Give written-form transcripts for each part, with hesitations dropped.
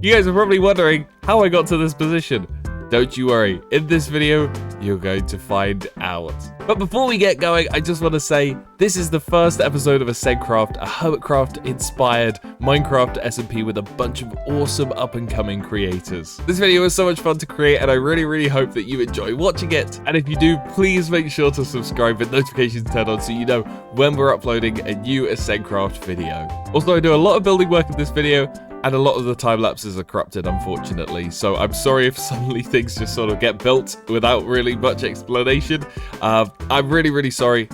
You guys are probably wondering how I got to this position. Don't you worry, in this video, you're going to find out. But before we get going, I just want to say, this is the first episode of AscendCraft, a Hermitcraft-inspired Minecraft SMP with a bunch of awesome up-and-coming creators. This video was so much fun to create, and I really hope that you enjoy watching it. And if you do, please make sure to subscribe with notifications turned on so you know when we're uploading a new AscendCraft video. Also, I do a lot of building work in this video, and a lot of the time lapses are corrupted, unfortunately. So I'm sorry if suddenly things just sort of get built without really much explanation. I'm really sorry.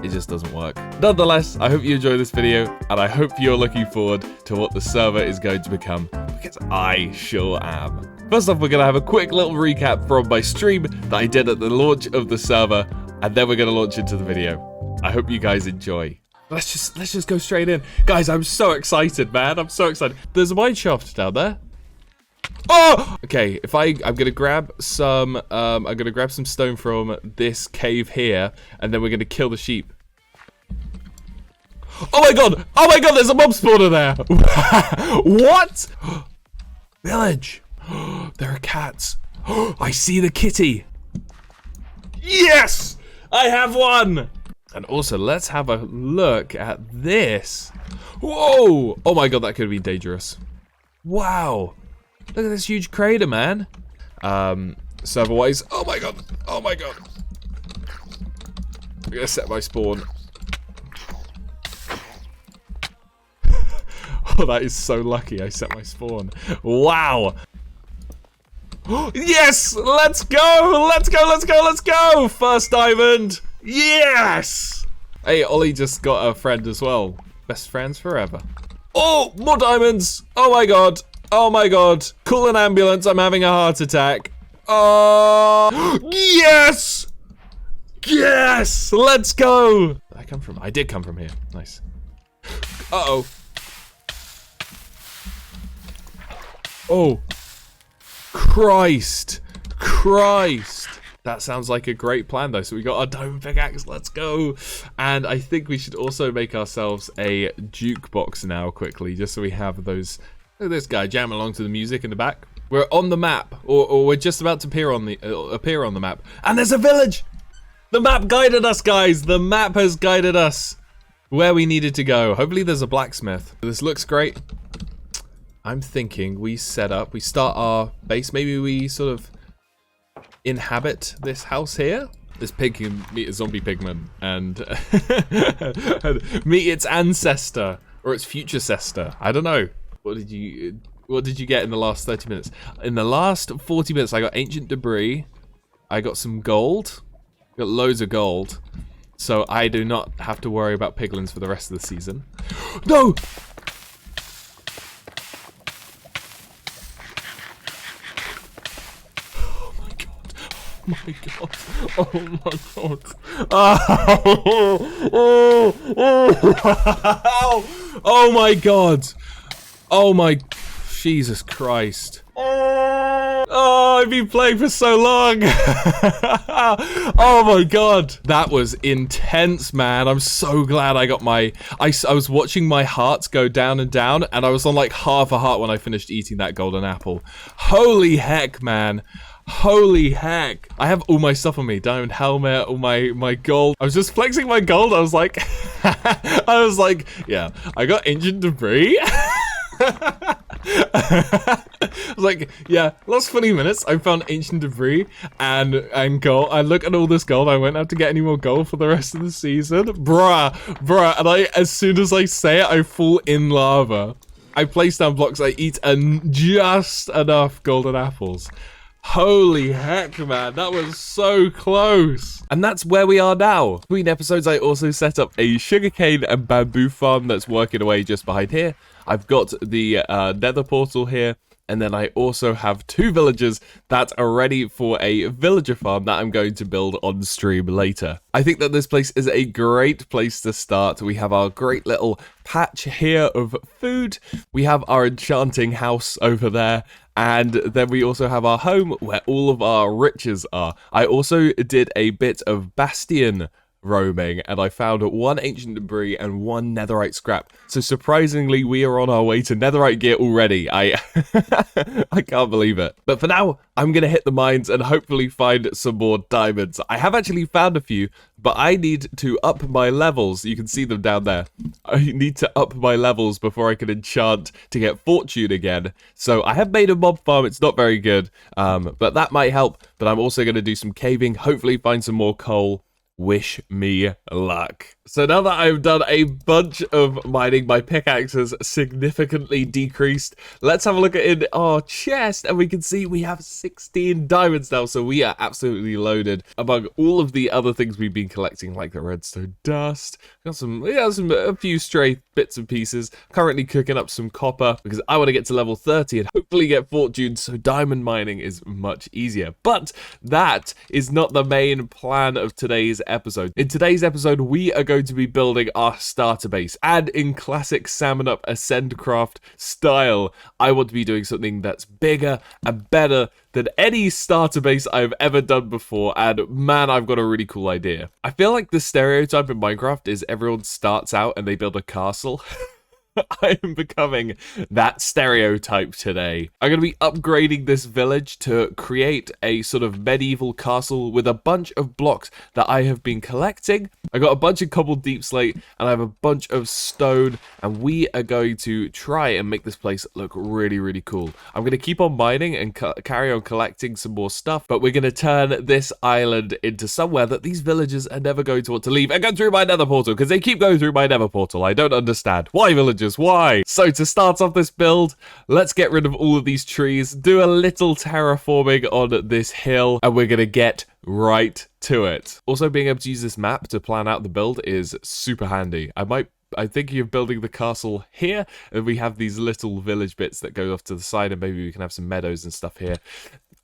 It just doesn't work. Nonetheless, I hope you enjoy this video, and I hope you're looking forward to what the server is going to become, because I sure am. First off, we're going to have a quick little recap from my stream that I did at the launch of the server, and then we're going to launch into the video. I hope you guys enjoy. Let's just go straight in. Guys, I'm so excited, man. I'm so excited. There's a mine shaft down there. Oh! Okay, I'm gonna grab some stone from this cave here, and then we're gonna kill the sheep. Oh my god! Oh my god, there's a mob spawner there! What? Village! There are cats. I see the kitty. Yes! I have one! And also, let's have a look at this. Whoa! Oh my god, that could be dangerous. Wow! Look at this huge crater, man. Server-wise, oh my god! Oh my god! I'm gonna set my spawn. Oh, that is so lucky. I set my spawn. Wow! Yes! Let's go! Let's go! Let's go! Let's go! First diamond. Yes! Hey, Ollie just got a friend as well. Best friends forever. Oh, more diamonds! Oh my god! Oh my god! Call an ambulance, I'm having a heart attack. Oh, yes! Yes! Let's go! Where did I come from? I did come from here. Nice. Uh-oh. Oh. Christ. Christ. That sounds like a great plan, though. So we got our diamond pickaxe. Let's go. And I think we should also make ourselves a jukebox now, quickly, just so we have those. Look at this guy jam along to the music in the back. We're on the map, or we're just about to appear on the map. And there's a village. The map guided us, guys. The map has guided us where we needed to go. Hopefully, there's a blacksmith. This looks great. I'm thinking we start our base. Maybe we sort of inhabit this house here. This pig can meet a zombie pigman and meet its ancestor or its future cester. I don't know. What did you get in the last 30 minutes? In the last 40 minutes, I got ancient debris. I got some gold. Got loads of gold. So I do not have to worry about piglins for the rest of the season. No! Oh my god. Oh my god. Oh my god. Oh my Jesus Christ. Oh, I've been playing for so long. Oh my god. That was intense, man. I'm so glad I got my I was watching my hearts go down and down, and I was on like half a heart when I finished eating that golden apple. Holy heck, man. Holy heck. I have all my stuff on me. Diamond helmet, all my gold. I was just flexing my gold. I was like, yeah, I got ancient debris. I was like, yeah, last 20 minutes, I found ancient debris and gold. I look at all this gold. I won't have to get any more gold for the rest of the season. Bruh. And as soon as I say it, I fall in lava. I place down blocks. I eat just enough golden apples. Holy heck, man, that was so close. And that's where we are now. Between episodes, I also set up a sugarcane and bamboo farm that's working away just behind here. I've got the nether portal here, and then I also have 2 villagers that are ready for a villager farm that I'm going to build on stream later. I think that this place is a great place to start. We have our great little patch here of food. We have our enchanting house over there. And then we also have our home where all of our riches are. I also did a bit of bastion roaming, and I found one ancient debris and one netherite scrap. So surprisingly, we are on our way to netherite gear already. I I can't believe it. But for now, I'm gonna hit the mines and hopefully find some more diamonds. I have actually found a few, but I need to up my levels. You can see them down there. I need to up my levels before I can enchant to get fortune again. So I have made a mob farm. It's not very good, but that might help. But I'm also going to do some caving, hopefully find some more coal. Wish me luck. So now that I've done a bunch of mining, my pickaxe has significantly decreased. Let's have a look at in our chest, and we can see we have 16 diamonds now, so we are absolutely loaded. Among all of the other things we've been collecting, like the redstone dust, got a few stray bits and pieces. Currently cooking up some copper because I want to get to level 30 and hopefully get fortune, so diamond mining is much easier. But that is not the main plan of today's episode. In today's episode, we are going to be building our starter base, and in classic SaminUP AscendCraft style, I want to be doing something that's bigger and better than any starter base I've ever done before, and man, I've got a really cool idea. I feel like the stereotype in Minecraft is everyone starts out and they build a castle. I am becoming that stereotype today. I'm going to be upgrading this village to create a sort of medieval castle with a bunch of blocks that I have been collecting. I got a bunch of cobbled deep slate and I have a bunch of stone, and we are going to try and make this place look really, really cool. I'm going to keep on mining and carry on collecting some more stuff, but we're going to turn this island into somewhere that these villagers are never going to want to leave and go through my nether portal, because they keep going through my nether portal. I don't understand. Why, villagers? Why? So to start off this build, let's get rid of all of these trees, do a little terraforming on this hill, and we're gonna get right to it. Also, being able to use this map to plan out the build is super handy. I'm thinking of building the castle here, and we have these little village bits that go off to the side, and maybe we can have some meadows and stuff here.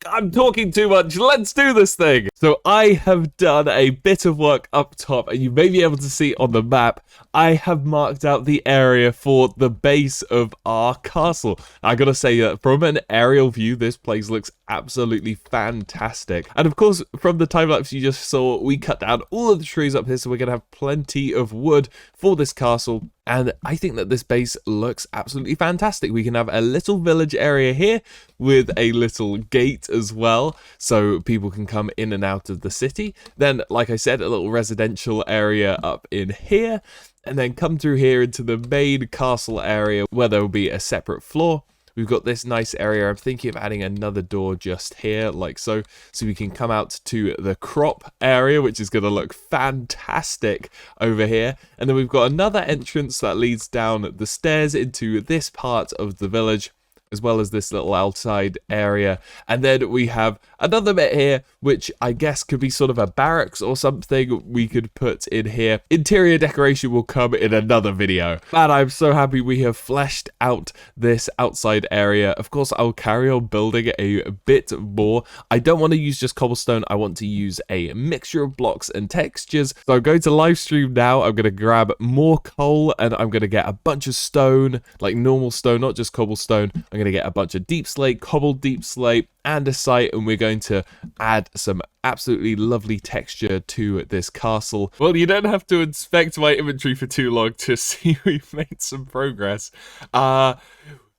I'm talking too much. Let's do this thing. So I have done a bit of work up top, and you may be able to see on the map, I have marked out the area for the base of our castle. I gotta say that from an aerial view, this place looks absolutely fantastic. And of course, from the time lapse you just saw, we cut down all of the trees up here, so we're gonna have plenty of wood for this castle. And I think that this base looks absolutely fantastic. We can have a little village area here with a little gate as well, so people can come in and out of the city. Then, like I said, a little residential area up in here, and then come through here into the main castle area where there will be a separate floor. We've got this nice area. I'm thinking of adding another door just here, like so we can come out to the crop area, which is going to look fantastic over here. And then we've got another entrance that leads down the stairs into this part of the village, as well as this little outside area. And then we have another bit here, which I guess could be sort of a barracks or something we could put in here. Interior decoration will come in another video. Man, I'm so happy we have fleshed out this outside area. Of course, I'll carry on building a bit more. I don't want to use just cobblestone. I want to use a mixture of blocks and textures. So I'm going to live stream now. I'm going to grab more coal, and I'm going to get a bunch of stone, like normal stone, not just cobblestone. I'm going to get a bunch of deep slate, cobbled deep slate, and a site, and we're going to add some absolutely lovely texture to this castle. Well, you don't have to inspect my inventory for too long to see we've made some progress. So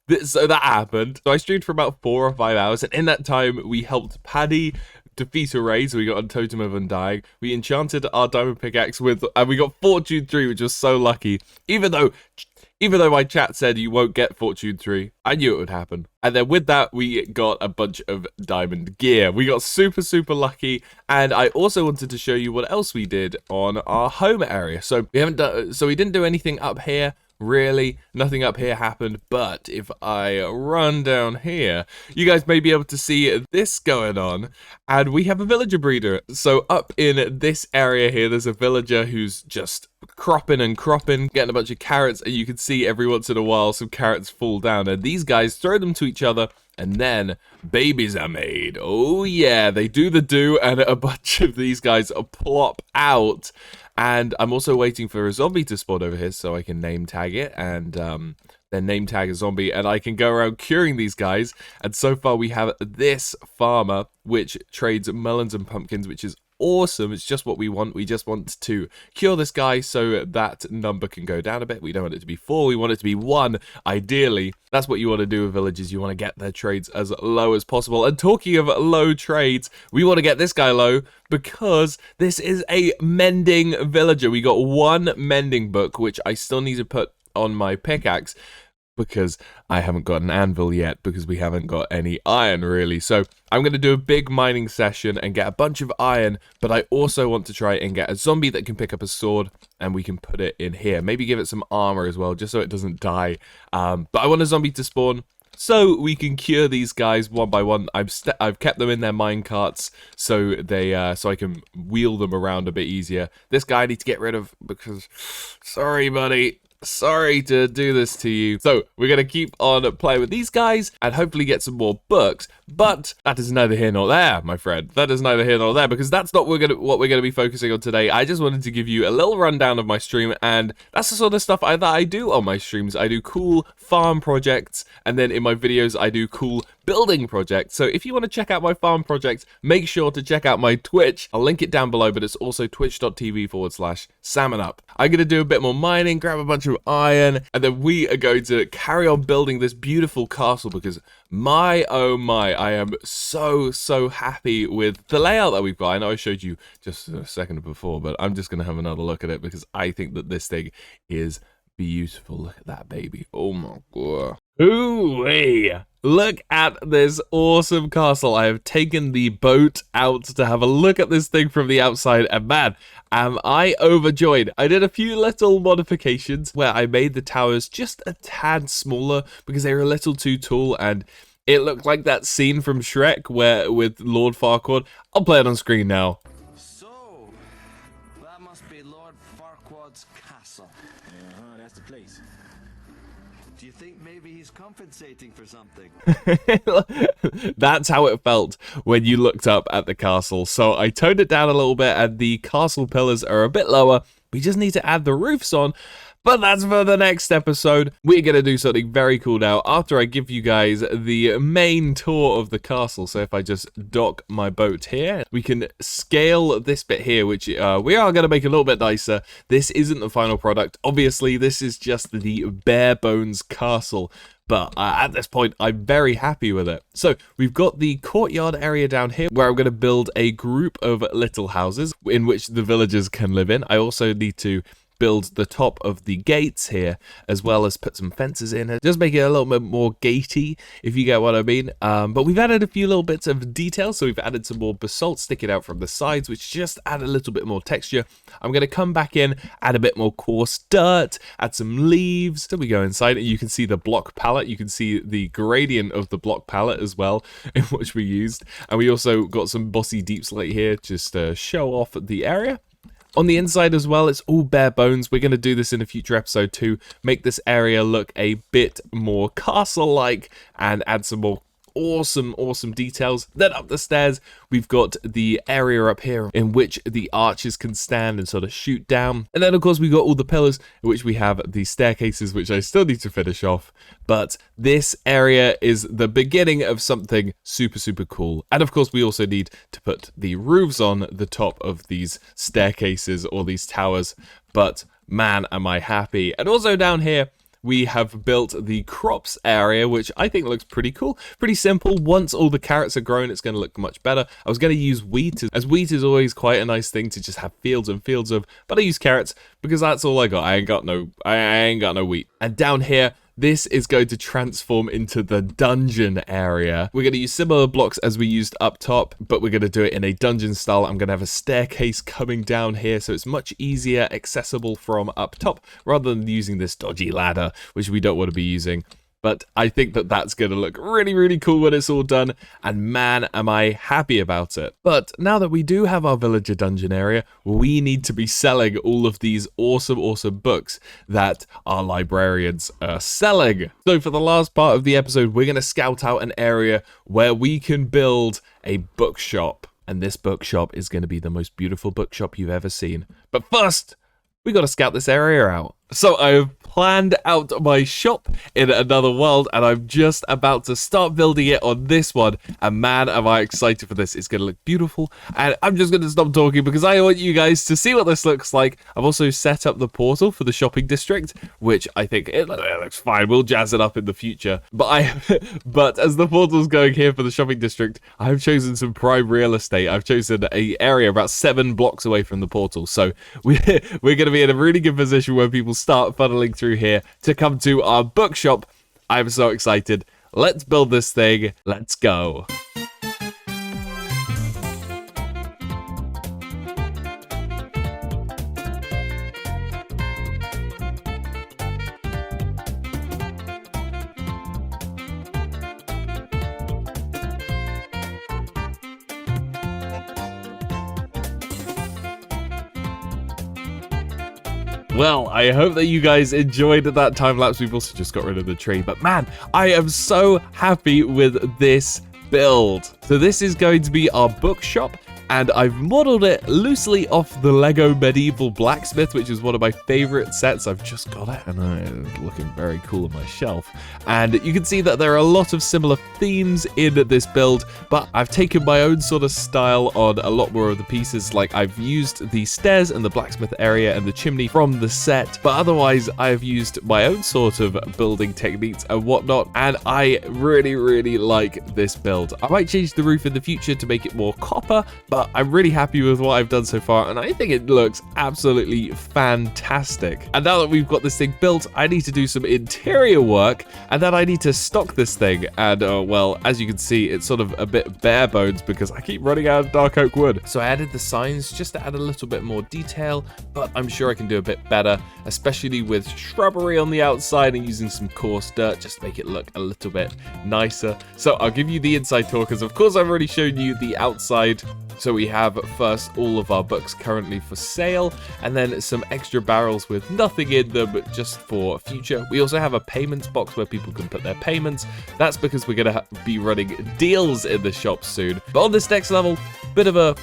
that happened. So I streamed for about 4 or 5 hours, and in that time we helped Paddy defeat a raid, so we got a totem of undying. We enchanted our diamond pickaxe with, and we got fortune 3, which was so lucky. Even though my chat said you won't get fortune 3, I knew it would happen. And then with that, we got a bunch of diamond gear. We got super, super lucky. And I also wanted to show you what else we did on our home area. So we didn't do anything up here. Really, nothing up here happened, but if I run down here, you guys may be able to see this going on, and we have a villager breeder. So up in this area here, there's a villager who's just cropping and cropping, getting a bunch of carrots, and you can see every once in a while some carrots fall down, and these guys throw them to each other, and then babies are made. Oh yeah, they do the do, and a bunch of these guys plop out. And I'm also waiting for a zombie to spawn over here so I can name tag it and then name tag a zombie, and I can go around curing these guys. And so far we have this farmer which trades melons and pumpkins, which is awesome. It's just what we want. We just want to cure this guy so that number can go down a bit. We don't want it to be 4. We want it to be 1, ideally. That's what you want to do with villagers. You want to get their trades as low as possible. And talking of low trades, we want to get this guy low because this is a mending villager. We got 1 mending book, which I still need to put on my pickaxe because I haven't got an anvil yet because we haven't got any iron really. So I'm going to do a big mining session and get a bunch of iron, but I also want to try and get a zombie that can pick up a sword and we can put it in here. Maybe give it some armor as well, just so it doesn't die. But I want a zombie to spawn so we can cure these guys one by one. I've kept them in their mine carts so they so I can wheel them around a bit easier. This guy I need to get rid of because, sorry buddy, sorry to do this to you. So we're going to keep on playing with these guys and hopefully get some more books. But that is neither here nor there, my friend. That is neither here nor there because that's not what we're going to be focusing on today. I just wanted to give you a little rundown of my stream, and that's the sort of stuff that I do on my streams. I do cool farm projects, and then in my videos I do cool building projects. So if you want to check out my farm projects, make sure to check out my Twitch. I'll link it down below, but it's also twitch.tv/SaminUP. I'm going to do a bit more mining, grab a bunch of iron, and then we are going to carry on building this beautiful castle because my oh my, I am so happy with the layout that we've got. I know I showed you just a second before, but I'm just going to have another look at it because I think that this thing is beautiful. Look at that baby. Oh my god. Ooh-wee. Look at this awesome castle. I have taken the boat out to have a look at this thing from the outside, and man, am I overjoyed. I did a few little modifications where I made the towers just a tad smaller because they were a little too tall, and it looked like that scene from Shrek where with Lord Farquaad. I'll play it on screen now. So, that must be Lord Farquaad's castle. That's the place. Do you think maybe he's compensating for something? That's how it felt when you looked up at the castle. So I toned it down a little bit and the castle pillars are a bit lower. We just need to add the roofs on. But that's for the next episode. We're going to do something very cool now after I give you guys the main tour of the castle. So if I just dock my boat here, we can scale this bit here, which we are going to make a little bit nicer. This isn't the final product. Obviously, this is just the bare bones castle. But at this point, I'm very happy with it. So we've got the courtyard area down here where I'm going to build a group of little houses in which the villagers can live in. I also need to build the top of the gates here, as well as put some fences in it. Just make it a little bit more gatey, if you get what I mean. But we've added a few little bits of detail. So we've added some more basalt sticking out from the sides, which just add a little bit more texture. I'm going to come back in, add a bit more coarse dirt, add some leaves. So we go inside and you can see the block palette. You can see the gradient of the block palette as well, in which we used. And we also got some bossy deep slate here, just to show off the area. On the inside as well, it's all bare bones. We're going to do this in a future episode to make this area look a bit more castle-like and add some more awesome details. Then up the stairs, we've got the area up here in which the archers can stand and sort of shoot down. And then of course we've got all the pillars in which we have the staircases, which I still need to finish off. But this area is the beginning of something super cool. And of course we also need to put the roofs on the top of these staircases or these towers. But man, am I happy. And also down here, we have built the crops area, which I think looks pretty cool. Pretty simple. Once all the carrots are grown, it's going to look much better. I was going to use wheat, as wheat is always quite a nice thing to just have fields and fields of, but I use carrots because that's all I got. I ain't got no wheat. And down here, this is going to transform into the dungeon area. We're going to use similar blocks as we used up top, but we're going to do it in a dungeon style. I'm going to have a staircase coming down here, so it's much easier accessible from up top, rather than using this dodgy ladder, which we don't want to be using. But I think that that's going to look really cool when it's all done, and man, am I happy about it. But now that we do have our villager dungeon area, we need to be selling all of these awesome books that our librarians are selling. So for the last part of the episode, we're going to scout out an area where we can build a bookshop. And this bookshop is going to be the most beautiful bookshop you've ever seen. But first, we got to scout this area out. So I've planned out my shop in another world, and I'm just about to start building it on this one. And man, am I excited for this. It's going to look beautiful. And I'm just going to stop talking because I want you guys to see what this looks like. I've also set up the portal for the shopping district, which I think it looks fine. We'll jazz it up in the future. But as the portal's going here for the shopping district, I've chosen some prime real estate. I've chosen an area about 7 blocks away from the portal. So we're going to be in a really good position where people start funneling through here to come to our bookshop. I'm so excited. Let's build this thing. Let's go. Well, I hope that you guys enjoyed that time lapse. We've also just got rid of the tree, but man, I am so happy with this build. So this is going to be our bookshop, and I've modeled it loosely off the Lego Medieval Blacksmith, which is one of my favorite sets. I've just got it, and it's looking very cool on my shelf. And you can see that there are a lot of similar themes in this build, but I've taken my own sort of style on a lot more of the pieces. Like, I've used the stairs and the blacksmith area and the chimney from the set, but otherwise I've used my own sort of building techniques and whatnot, and I really, really like this build. I might change the roof in the future to make it more copper, but I'm really happy with what I've done so far, and I think it looks absolutely fantastic. And now that we've got this thing built, I need to do some interior work, and then I need to stock this thing. And well, as you can see, it's sort of a bit bare bones because I keep running out of dark oak wood. So I added the signs just to add a little bit more detail, but I'm sure I can do a bit better, especially with shrubbery on the outside and using some coarse dirt just to make it look a little bit nicer. So I'll give you the inside tour because of course I've already shown you the outside. So we have first all of our books currently for sale, and then some extra barrels with nothing in them just for future. We also have a payments box where people can put their payments. That's because we're going to be running deals in the shop soon. But on this next level, bit of a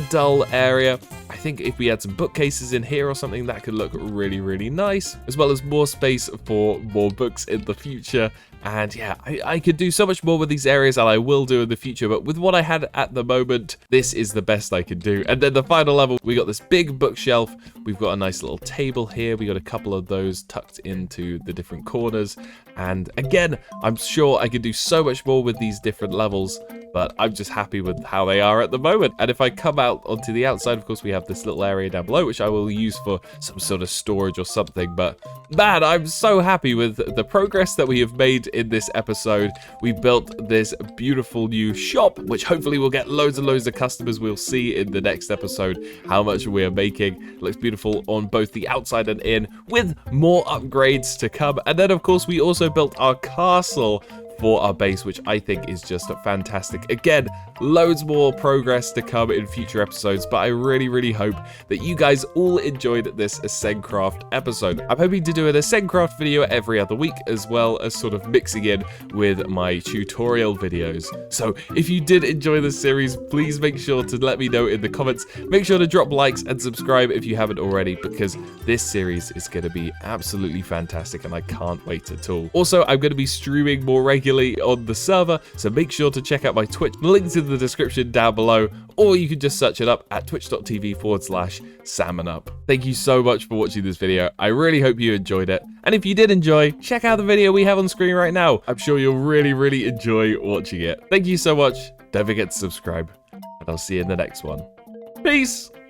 dull area. I think if we had some bookcases in here or something, that could look really, really nice, as well as more space for more books in the future. And yeah, I could do so much more with these areas, and I will do in the future, but with what I had at the moment, this is the best I could do. And then the final level, we got this big bookshelf. We've got a nice little table here. We got a couple of those tucked into the different corners. And again, I'm sure I could do so much more with these different levels, but I'm just happy with how they are at the moment. And if I come out onto the outside, of course, we have this little area down below, which I will use for some sort of storage or something. But man, I'm so happy with the progress that we have made in this episode. We built this beautiful new shop, which hopefully will get loads and loads of customers. We'll see in the next episode how much we are making. It looks beautiful on both the outside and in, with more upgrades to come. And then, of course, we also built our castle for our base, which I think is just fantastic. Again, loads more progress to come in future episodes, but I really, really hope that you guys all enjoyed this AscendCraft episode. I'm hoping to do an AscendCraft video every other week, as well as sort of mixing in with my tutorial videos. So if you did enjoy this series, please make sure to let me know in the comments. Make sure to drop likes and subscribe if you haven't already, because this series is going to be absolutely fantastic and I can't wait at all. Also, I'm going to be streaming more regularly on the server, so make sure to check out my Twitch. The link's in the description down below, or you can just search it up at twitch.tv/SaminUP. Thank you so much for watching this video. I really hope you enjoyed it. And if you did enjoy, check out the video we have on screen right now. I'm sure you'll really, really enjoy watching it. Thank you so much. Don't forget to subscribe, and I'll see you in the next one. Peace!